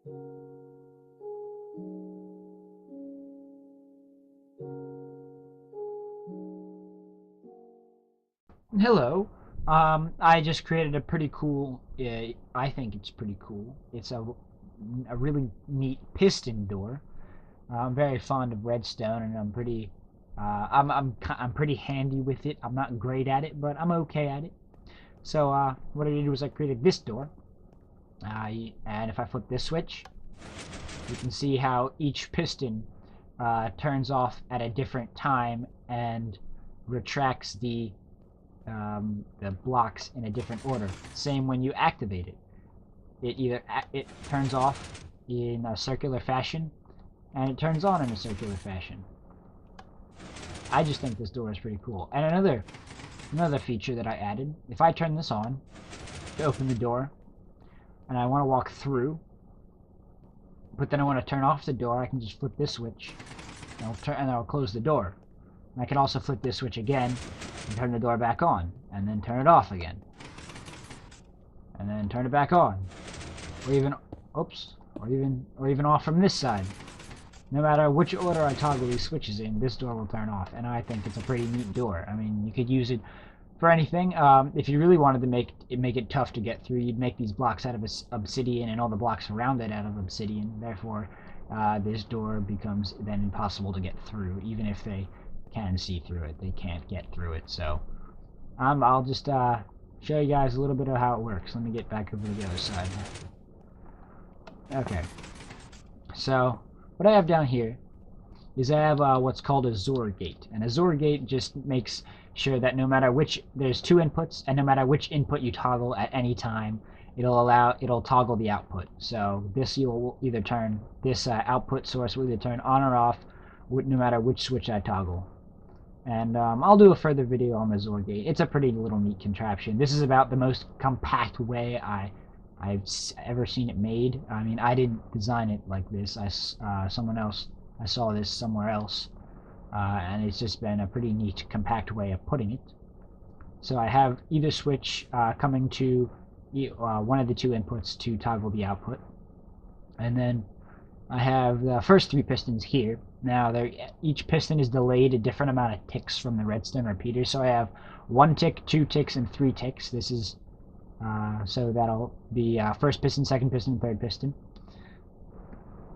Hello. I just created a pretty cool. I think it's pretty cool. It's a really neat piston door. I'm very fond of redstone, and I'm pretty. I'm pretty handy with it. I'm not great at it, but I'm okay at it. So what I did was I created this door. And if I flip this switch, you can see how each piston turns off at a different time and retracts the blocks in a different order. Same when you activate it. It turns off in a circular fashion, and it turns on in a circular fashion. I just think this door is pretty cool. And another feature that I added, if I turn this on to open the door, and I want to walk through, but then I want to turn off the door, I can just flip this switch, and I'll close the door. And I can also flip this switch again and turn the door back on, and then turn it off again, and then turn it back on, or even, oops, or even off from this side. No matter which order I toggle these switches in, this door will turn off, and I think it's a pretty neat door. I mean, you could use it for anything. If you really wanted to make it tough to get through, you'd make these blocks out of obsidian and all the blocks around it out of obsidian. Therefore, this door becomes then impossible to get through, even if they can see through it. They can't get through it. So I'll just show you guys a little bit of how it works. Let me get back over to the other side. Okay. So what I have down here is I have what's called a XOR gate. And a XOR gate just makes sure that no matter which, there's two inputs, and no matter which input you toggle at any time, it'll toggle the output. So this output source will either turn on or off no matter which switch I toggle. And I'll do a further video on the XOR gate. It's a pretty little neat contraption. This is about the most compact way I've ever seen it made. I mean, I didn't design it like this. Someone else. I saw this somewhere else, and it's just been a pretty neat, compact way of putting it. So I have either switch coming to one of the two inputs to toggle the output, and then I have the first three pistons here. Now, each piston is delayed a different amount of ticks from the redstone repeater, so I have 1 tick, 2 ticks, and 3 ticks. This is so that'll be first piston, second piston, third piston.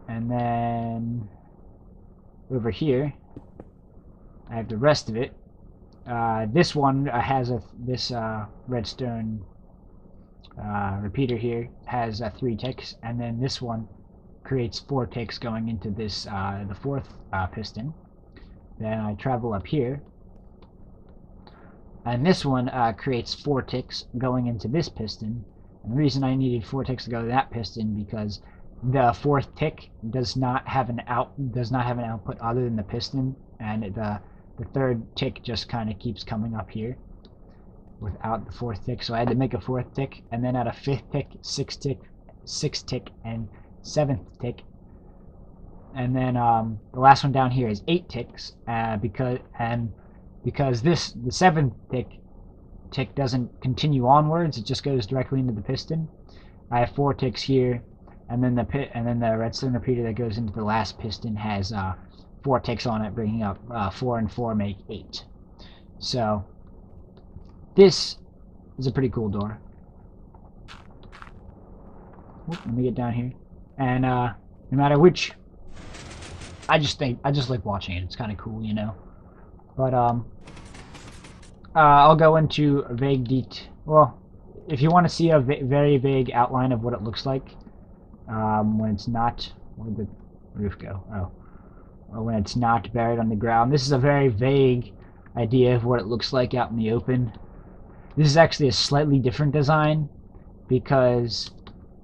And then over here, I have the rest of it. This one has this redstone repeater here has 3 ticks, and then this one creates 4 ticks going into this the fourth piston. Then I travel up here, and this one creates 4 ticks going into this piston. And the reason I needed 4 ticks to go to that piston because the fourth tick does not have an output other than the piston, and the third tick just kind of keeps coming up here without the fourth tick. So I had to make a fourth tick, and then add a fifth tick, sixth tick, and 7th tick. And then the last one down here is 8 ticks because the 7th tick doesn't continue onwards, it just goes directly into the piston. I have 4 ticks here, and then the redstone repeater that goes into the last piston has 4 ticks on it, bringing up 4 and 4 make 8. So this is a pretty cool door. Let me get down here. And no matter which, I just like watching it. It's kind of cool, you know. But I'll go into well, if you want to see a very vague outline of what it looks like when it's not, where'd the roof go? Oh, or when it's not buried on the ground. This is a very vague idea of what it looks like out in the open. This is actually a slightly different design because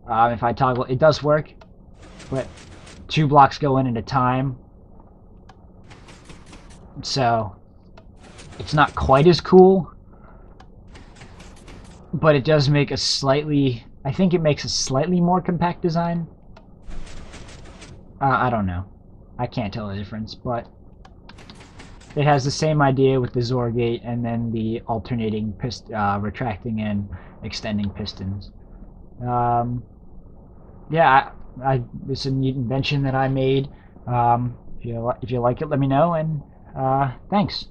if I toggle, it does work, but 2 blocks go in at a time, so it's not quite as cool, but it does make I think it makes a slightly more compact design. I don't know. I can't tell the difference, but it has the same idea with the XOR gate and then the alternating retracting and extending pistons. Yeah, it's a neat invention that I made. If you like it, let me know, and thanks.